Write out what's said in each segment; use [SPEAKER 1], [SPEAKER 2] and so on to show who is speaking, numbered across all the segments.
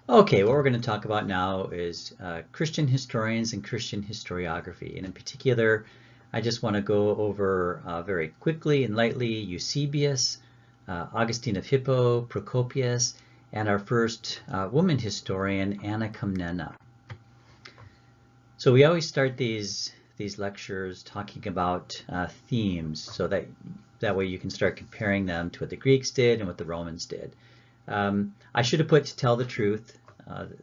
[SPEAKER 1] Okay, what we're going to talk about now is Christian historians and Christian historiography. And in particular, I just want to go over very quickly and lightly Eusebius, Augustine of Hippo, Procopius, and our first woman historian, Anna Komnene. So we always start these lectures talking about themes, so that way you can start comparing them to what the Greeks did and what the Romans did. I should have put to tell the truth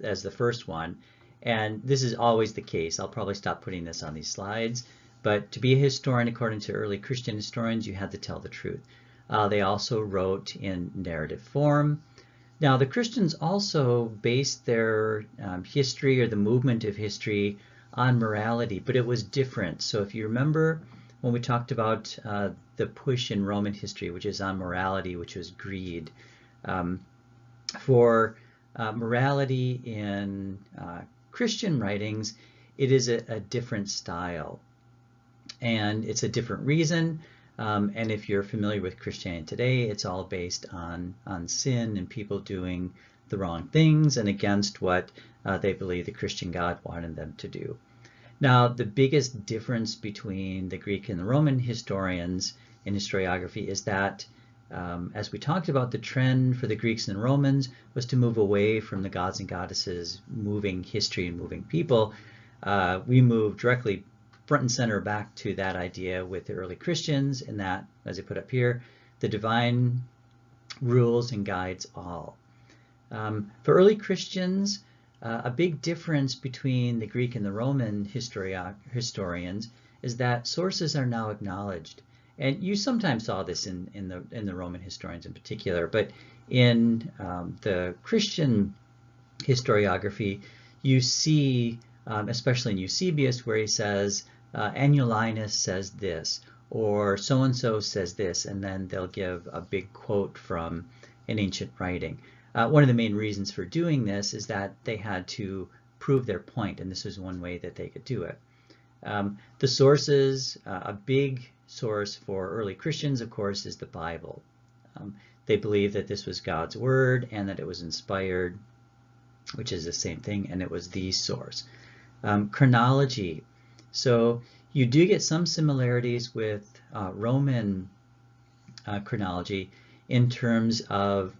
[SPEAKER 1] as the first one, and this is always the case. I'll probably stop putting this on these slides, but to be a historian, according to early Christian historians, you had to tell the truth. They also wrote in narrative form. Now, the Christians also based their history or the movement of history on morality, but it was different. So if you remember when we talked about the push in Roman history, which is on morality, which was greed, for morality in Christian writings, it is a different style, and it's a different reason. And if you're familiar with Christianity today, it's all based on sin and people doing the wrong things and against what they believe the Christian God wanted them to do. Now, the biggest difference between the Greek and the Roman historians in historiography is that as we talked about, the trend for the Greeks and Romans was to move away from the gods and goddesses moving history and moving people. We moved directly front and center back to that idea with the early Christians, and that, as I put up here, the divine rules and guides all. For early Christians, a big difference between the Greek and the Roman historians is that sources are now acknowledged. And you sometimes saw this in the Roman historians in particular, but in the Christian historiography, you see, especially in Eusebius, where he says, Annulinus says this, or so-and-so says this, and then they'll give a big quote from an ancient writing. One of the main reasons for doing this is that they had to prove their point, and this was one way that they could do it. The sources, a big source for early Christians, of course, is the Bible. They believe that this was God's word and that it was inspired, which is the same thing, and it was the source. Chronology. So you do get some similarities with Roman chronology in terms of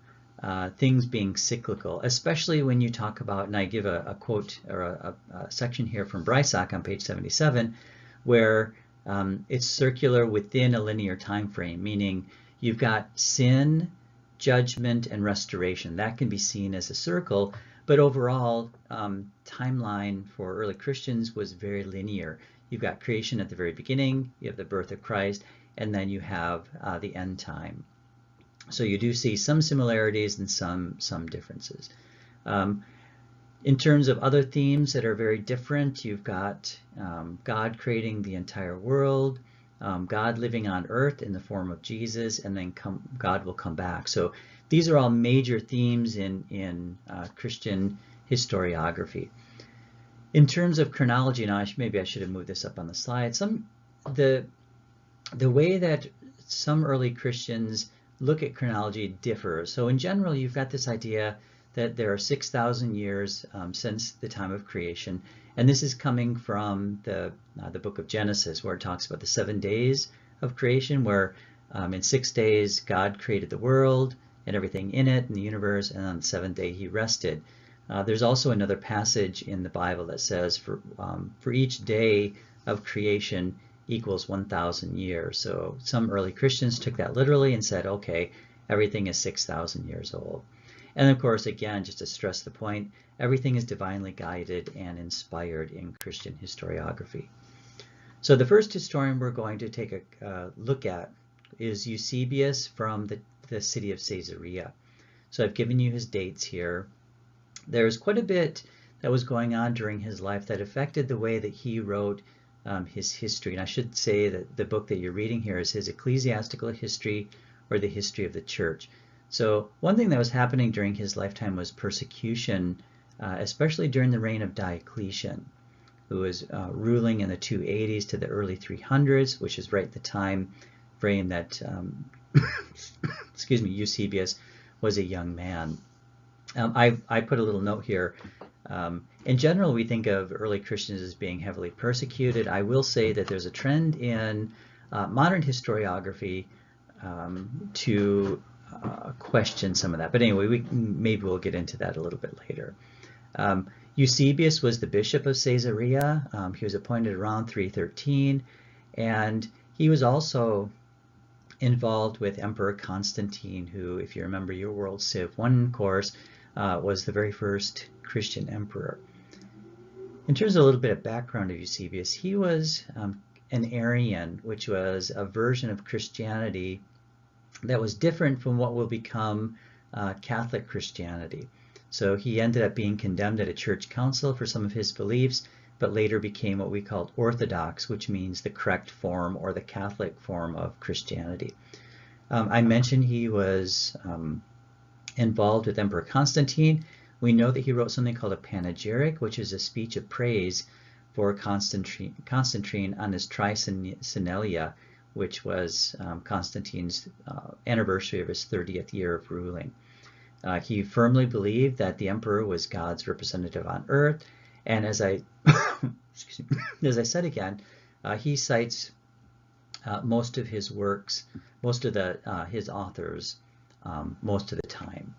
[SPEAKER 1] things being cyclical, especially when you talk about, and I give a quote or a section here from Brysock on page 77, where it's circular within a linear time frame, meaning you've got sin, judgment, and restoration. That can be seen as a circle, but overall, timeline for early Christians was very linear. You've got creation at the very beginning, you have the birth of Christ, and then you have the end time. So you do see some similarities and some differences. In terms of other themes that are very different, you've got God creating the entire world, God living on earth in the form of Jesus, and then God will come back. So these are all major themes in Christian historiography. In terms of chronology, now maybe I should have moved this up on the slide. The way that some early Christians look at chronology differs. So in general, you've got this idea that there are 6,000 years since the time of creation, and this is coming from the book of Genesis, where it talks about the 7 days of creation, where in 6 days God created the world and everything in it, in the universe, and on the 7th day he rested. There's also another passage in the Bible that says for each day of creation equals 1,000 years. So some early Christians took that literally and said, okay, everything is 6,000 years old. And of course, again, just to stress the point, everything is divinely guided and inspired in Christian historiography. So the first historian we're going to take a look at is Eusebius from the city of Caesarea. So I've given you his dates here. There's quite a bit that was going on during his life that affected the way that he wrote his history. And I should say that the book that you're reading here is his Ecclesiastical History, or the History of the Church. So one thing that was happening during his lifetime was persecution, especially during the reign of Diocletian, who was ruling in the 280s to the early 300s, which is right the time frame that excuse me, Eusebius was a young man. I put a little note here. In general, we think of early Christians as being heavily persecuted. I will say that there's a trend in modern historiography to question some of that. But anyway, maybe we'll get into that a little bit later. Eusebius was the bishop of Caesarea. He was appointed around 313, and he was also involved with Emperor Constantine, who, if you remember your World Civ 1 course, was the very first Christian emperor. In terms of a little bit of background of Eusebius, he was an Arian, which was a version of Christianity that was different from what will become Catholic Christianity. So he ended up being condemned at a church council for some of his beliefs, but later became what we called Orthodox, which means the correct form or the Catholic form of Christianity. I mentioned he was involved with Emperor Constantine. We know that he wrote something called a panegyric, which is a speech of praise for Constantine on his Tricentennalia, which was Constantine's anniversary of his 30th year of ruling. He firmly believed that the emperor was God's representative on earth, and as I as I said again, he cites most of his works, most of his authors, most of the time.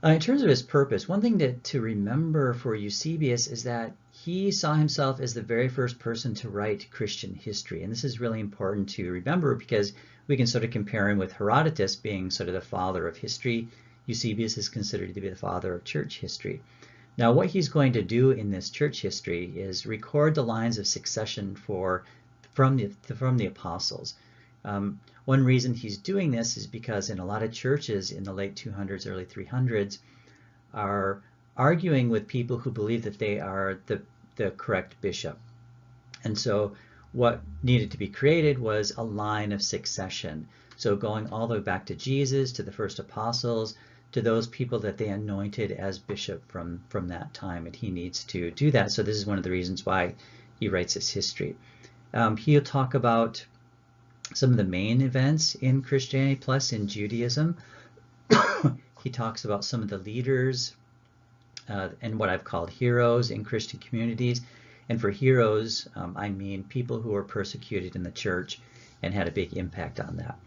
[SPEAKER 1] In terms of his purpose, one thing to remember for Eusebius is that he saw himself as the very first person to write Christian history. And this is really important to remember because we can sort of compare him with Herodotus being sort of the father of history. Eusebius is considered to be the father of church history. Now, what he's going to do in this church history is record the lines of succession from the apostles. One reason he's doing this is because in a lot of churches in the late 200s, early 300s are arguing with people who believe that they are the correct bishop. And so what needed to be created was a line of succession. So going all the way back to Jesus, to the first apostles, to those people that they anointed as bishop from that time. And he needs to do that. So this is one of the reasons why he writes his history. He'll talk about some of the main events in Christianity, plus in Judaism. He talks about some of the leaders and what I've called heroes in Christian communities. And for heroes, I mean people who were persecuted in the church and had a big impact on that.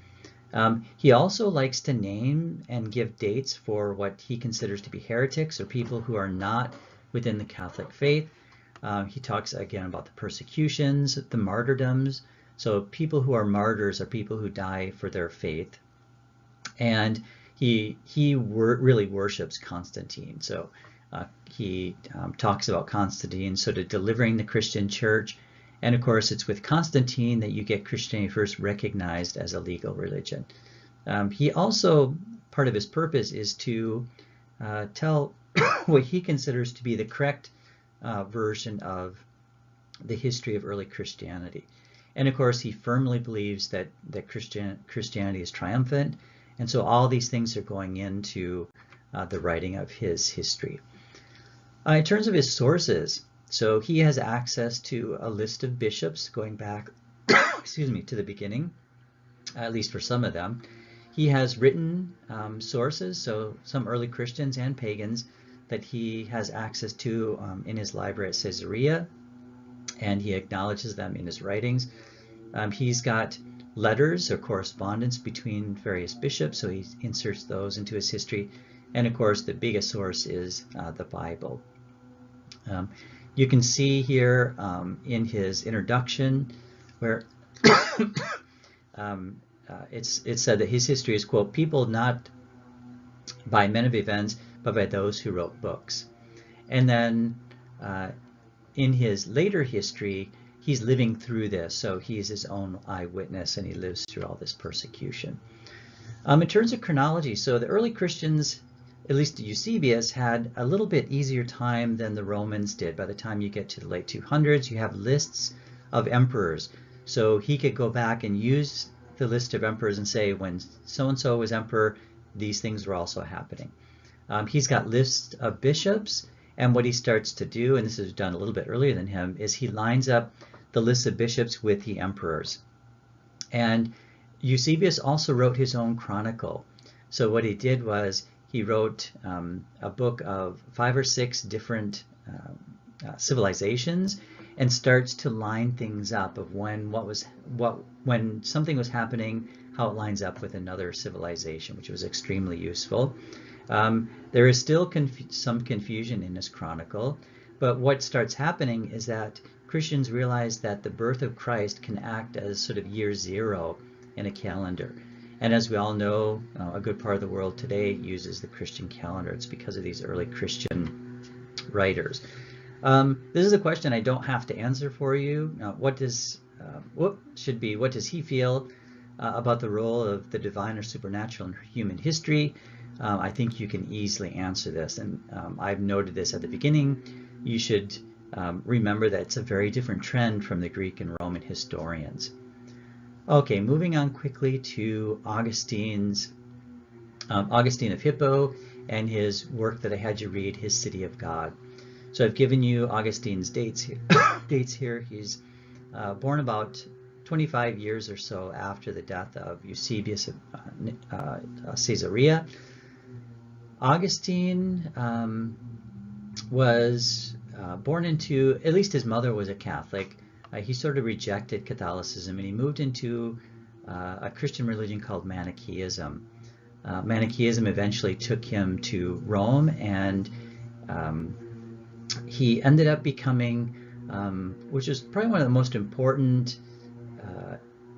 [SPEAKER 1] He also likes to name and give dates for what he considers to be heretics or people who are not within the Catholic faith. He talks again about the persecutions, the martyrdoms. So people who are martyrs are people who die for their faith. And he really worships Constantine. So he talks about Constantine sort of delivering the Christian church. And of course, it's with Constantine that you get Christianity first recognized as a legal religion. He also, part of his purpose is to tell what he considers to be the correct version of the history of early Christianity. And of course, he firmly believes that Christianity is triumphant. And so all these things are going into the writing of his history. In terms of his sources, so he has access to a list of bishops going back excuse me, to the beginning, at least for some of them. He has written sources, so some early Christians and pagans that he has access to in his library at Caesarea, and he acknowledges them in his writings. He's got letters or correspondence between various bishops, so he inserts those into his history. And of course, the biggest source is the Bible. You can see here in his introduction where it's said that his history is, quote, people not by men of events, but by those who wrote books. And then in his later history, he's living through this, so he's his own eyewitness and he lives through all this persecution. In terms of chronology, so the early Christians, at least Eusebius, had a little bit easier time than the Romans did. By the time you get to the late 200s, you have lists of emperors. So he could go back and use the list of emperors and say, when so-and-so was emperor, these things were also happening. He's got lists of bishops, and what he starts to do, and this is done a little bit earlier than him, is he lines up the list of bishops with the emperors. And Eusebius also wrote his own chronicle. So what he did was he wrote a book of 5 or 6 different civilizations, and starts to line things up of when something was happening, how it lines up with another civilization, which was extremely useful. There is still some confusion in this chronicle, but what starts happening is that Christians realize that the birth of Christ can act as sort of year 0 in a calendar. And as we all know, a good part of the world today uses the Christian calendar. It's because of these early Christian writers. This is a question I don't have to answer for you. What does he feel about the role of the divine or supernatural in human history? I think you can easily answer this, and I've noted this at the beginning. You should remember that it's a very different trend from the Greek and Roman historians. Okay, moving on quickly to Augustine of Hippo and his work that I had you read, his City of God. So I've given you Augustine's dates here. He's born about 25 years or so after the death of Eusebius of Caesarea. Augustine was born into, at least his mother was a Catholic. He sort of rejected Catholicism, and he moved into a Christian religion called Manichaeism. Manichaeism eventually took him to Rome, and he ended up becoming, which is probably one of the most important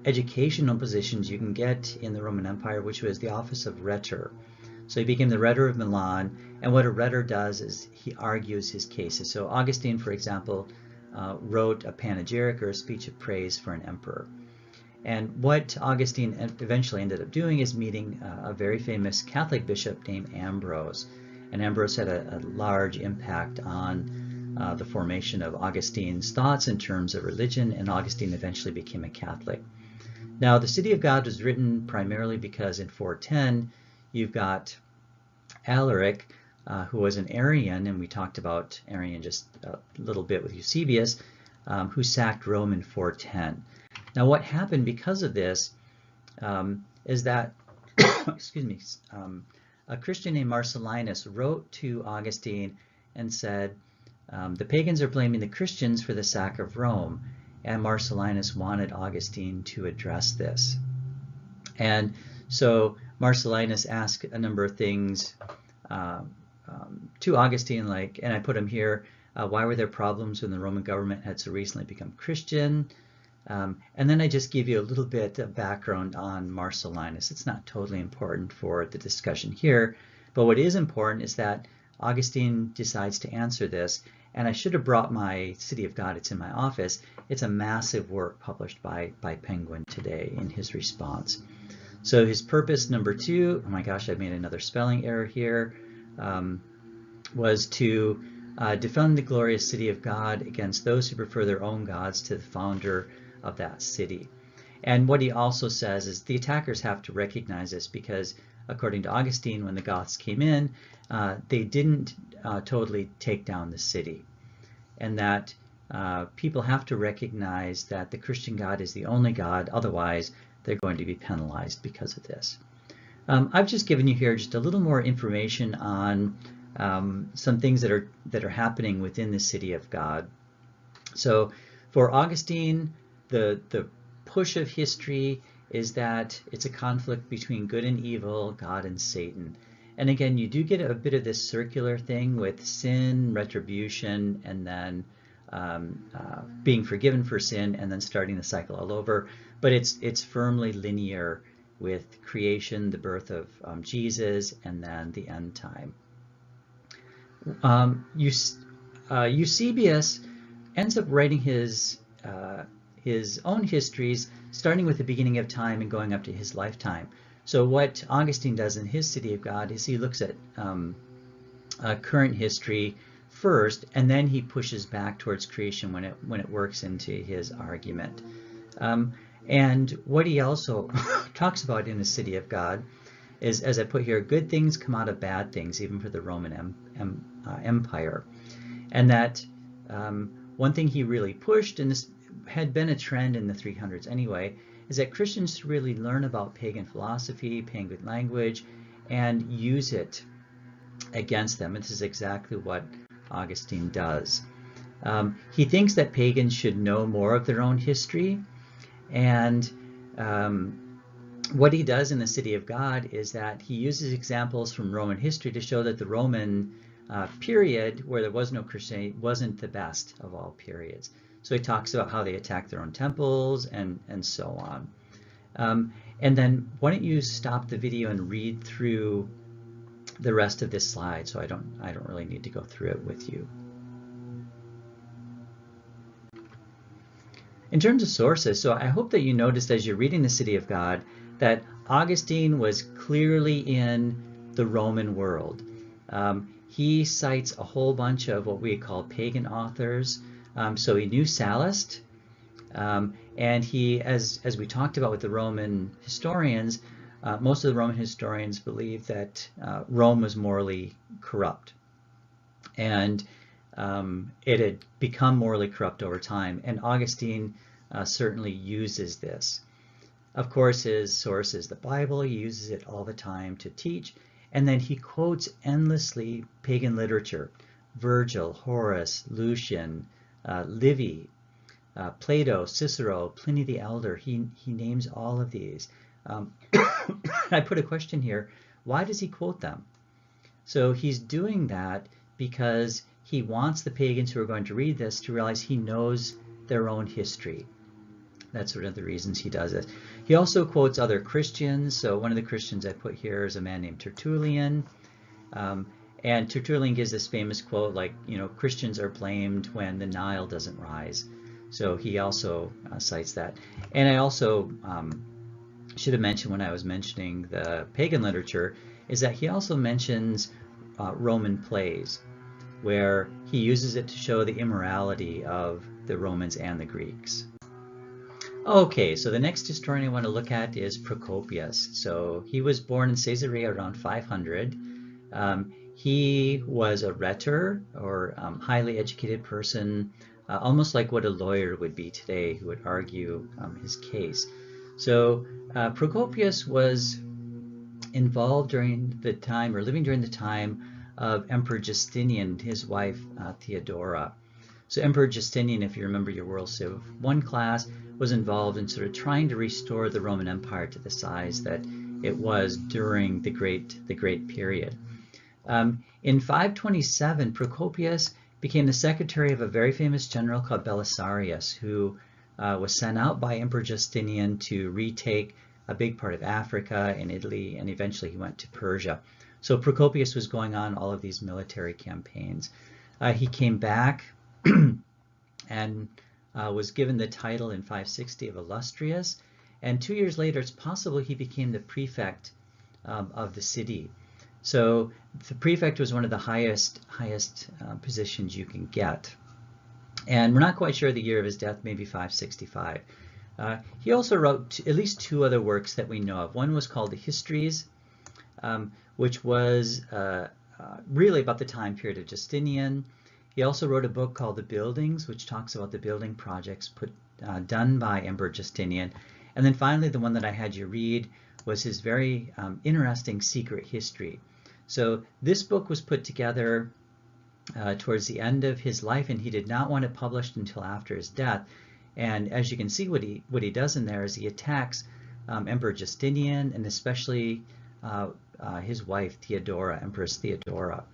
[SPEAKER 1] educational positions you can get in the Roman Empire, which was the office of rhetor. So he became the rhetor of Milan, and what a rhetor does is he argues his cases. So Augustine, for example, wrote a panegyric or a speech of praise for an emperor. And what Augustine eventually ended up doing is meeting a very famous Catholic bishop named Ambrose. And Ambrose had a large impact on the formation of Augustine's thoughts in terms of religion, and Augustine eventually became a Catholic. Now, the City of God was written primarily because in 410, you've got Alaric, who was an Arian, and we talked about Arian just a little bit with Eusebius, who sacked Rome in 410. Now, what happened because of this is that, excuse me, a Christian named Marcellinus wrote to Augustine and said, the pagans are blaming the Christians for the sack of Rome, and Marcellinus wanted Augustine to address this. And so Marcellinus asked a number of things to Augustine, like, and I put them here, why were there problems when the Roman government had so recently become Christian? And then I just give you a little bit of background on Marcellinus. It's not totally important for the discussion here, but what is important is that Augustine decides to answer this, and I should have brought my City of God. It's in my office. It's a massive work published by Penguin today in his response. So his purpose number 2, oh my gosh, I made another spelling error here, was to defend the glorious City of God against those who prefer their own gods to the founder of that city. And what he also says is the attackers have to recognize this, because according to Augustine, when the Goths came in, they didn't totally take down the city, and that people have to recognize that the Christian God is the only God, otherwise they're going to be penalized because of this. I've just given you here just a little more information on some things that are happening within the City of God. So for Augustine, the push of history is that it's a conflict between good and evil, God and Satan. And again, you do get a bit of this circular thing with sin, retribution, and then being forgiven for sin, and then starting the cycle all over. But it's firmly linear with creation, the birth of Jesus, and then the end time. Eusebius ends up writing his own histories, starting with the beginning of time and going up to his lifetime. So what Augustine does in his City of God is he looks at current history first, and then he pushes back towards creation when it works into his argument. And what he also talks about in the City of God is, as I put here, good things come out of bad things, even for the Roman Empire. And that one thing he really pushed, and this had been a trend in the 300s anyway, is that Christians really learn about pagan philosophy, pagan language, and use it against them. This is exactly what Augustine does. He thinks that pagans should know more of their own history, and what he does in the City of God is that he uses examples from Roman history to show that the Roman period where there was no Christianity wasn't the best of all periods. So he talks about how they attacked their own temples and so on. And then why don't you stop the video and read through the rest of this slide, so I don't really need to go through it with you. In terms of sources, so I hope that you noticed as you're reading the City of God that Augustine was clearly in the Roman world. He cites a whole bunch of what we call pagan authors. So he knew Sallust, and he, as we talked about with the Roman historians, most of the Roman historians believed that Rome was morally corrupt, and it had become morally corrupt over time, and Augustine certainly uses this. Of course, his source is the Bible. He uses it all the time to teach, and then he quotes endlessly pagan literature: Virgil, Horace, Lucian, Livy, Plato, Cicero, Pliny the Elder. He names all of these. I put a question here: why does he quote them? So he's doing that because he wants the pagans who are going to read this to realize he knows their own history. That's one of the reasons he does it. He also quotes other Christians. So one of the Christians I put here is a man named Tertullian. And Tertullian gives this famous quote, like, Christians are blamed when the Nile doesn't rise. So he also cites that. And I also should have mentioned when I was mentioning the pagan literature is that he also mentions Roman plays, where he uses it to show the immorality of the Romans and the Greeks. Okay, so the next historian I want to look at is Procopius. So he was born in Caesarea around 500. He was a rhetor, or highly educated person, almost like what a lawyer would be today, who would argue his case. So Procopius was involved during the time, or living during the time, of Emperor Justinian and his wife Theodora. So Emperor Justinian, if you remember your World Civ I class, was involved in sort of trying to restore the Roman Empire to the size that it was during the Great Period. In 527, Procopius became the secretary of a very famous general called Belisarius, who was sent out by Emperor Justinian to retake a big part of Africa and Italy, and eventually he went to Persia. So Procopius was going on all of these military campaigns. He came back and was given the title in 560 of Illustrious, and 2 years later it's possible he became the prefect of the city. So the prefect was one of the highest positions you can get. And we're not quite sure the year of his death, maybe 565. He also wrote at least two other works that we know of. One was called the Histories, which was really about the time period of Justinian. He also wrote a book called The Buildings, which talks about the building projects done by Emperor Justinian. And then finally, the one that I had you read was his very interesting Secret History. So this book was put together towards the end of his life, and he did not want it published until after his death. And as you can see, what he does in there is he attacks Emperor Justinian, and especially his wife Theodora, Empress Theodora.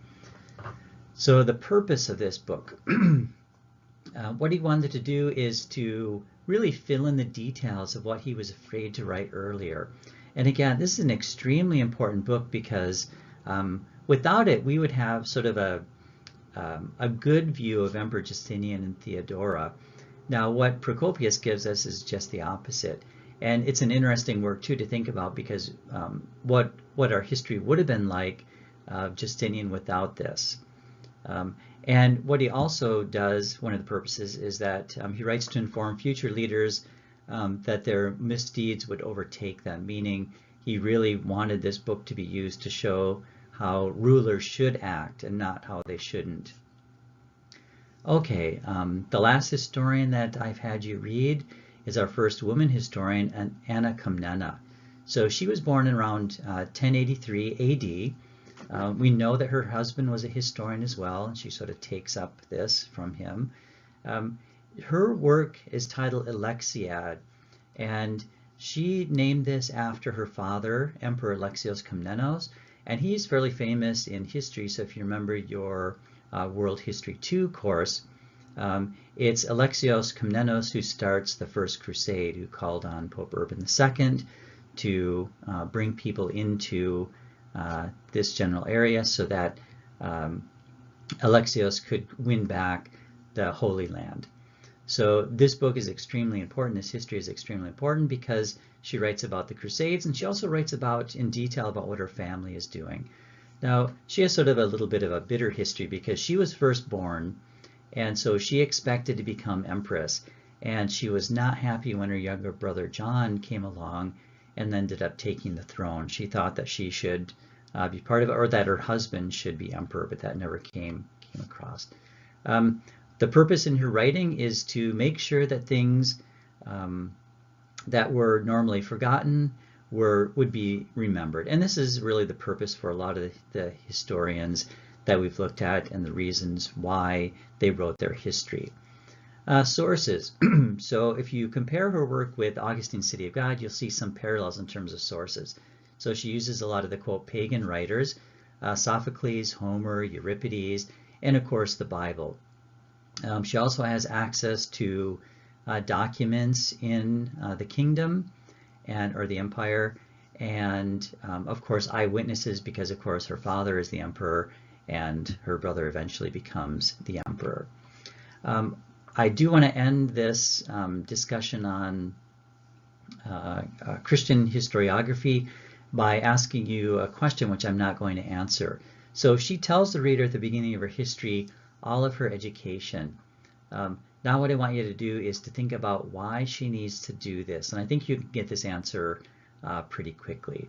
[SPEAKER 1] So the purpose of this book, what he wanted to do is to really fill in the details of what he was afraid to write earlier. And again, this is an extremely important book because without it, we would have sort of a good view of Emperor Justinian and Theodora. Now, what Procopius gives us is just the opposite. And it's an interesting work, too, to think about, because what our history would have been like of Justinian without this. And what he also does, one of the purposes, is that he writes to inform future leaders that their misdeeds would overtake them, meaning he really wanted this book to be used to show how rulers should act and not how they shouldn't. Okay, the last historian that I've had you read is our first woman historian, Anna Komnene. So she was born in around 1083 AD. We know that her husband was a historian as well, and she sort of takes up this from him. Her work is titled Alexiad, and she named this after her father, Emperor Alexios Komnenos, and he's fairly famous in history. So if you remember your World History 2 course, it's Alexios Komnenos who starts the First Crusade, who called on Pope Urban II to bring people into this general area so that Alexios could win back the Holy Land. So this book is extremely important. This history is extremely important because she writes about the Crusades, and she also writes about in detail about what her family is doing. Now, she has sort of a little bit of a bitter history because she was firstborn, and so she expected to become empress, and she was not happy when her younger brother John came along and ended up taking the throne. She thought that she should be part of it, or that her husband should be emperor, but that never came across. The purpose in her writing is to make sure that things that were normally forgotten would be remembered. And this is really the purpose for a lot of the historians that we've looked at and the reasons why they wrote their history. Sources. So if you compare her work with Augustine's City of God, you'll see some parallels in terms of sources. So she uses a lot of the, quote, pagan writers, Sophocles, Homer, Euripides, and of course the Bible. She also has access to documents in the kingdom or the empire, and of course eyewitnesses, because of course her father is the emperor and her brother eventually becomes the emperor. I do want to end this discussion on Christian historiography by asking you a question which I'm not going to answer. So she tells the reader at the beginning of her history all of her education. Now what I want you to do is to think about why she needs to do this, and I think you can get this answer pretty quickly.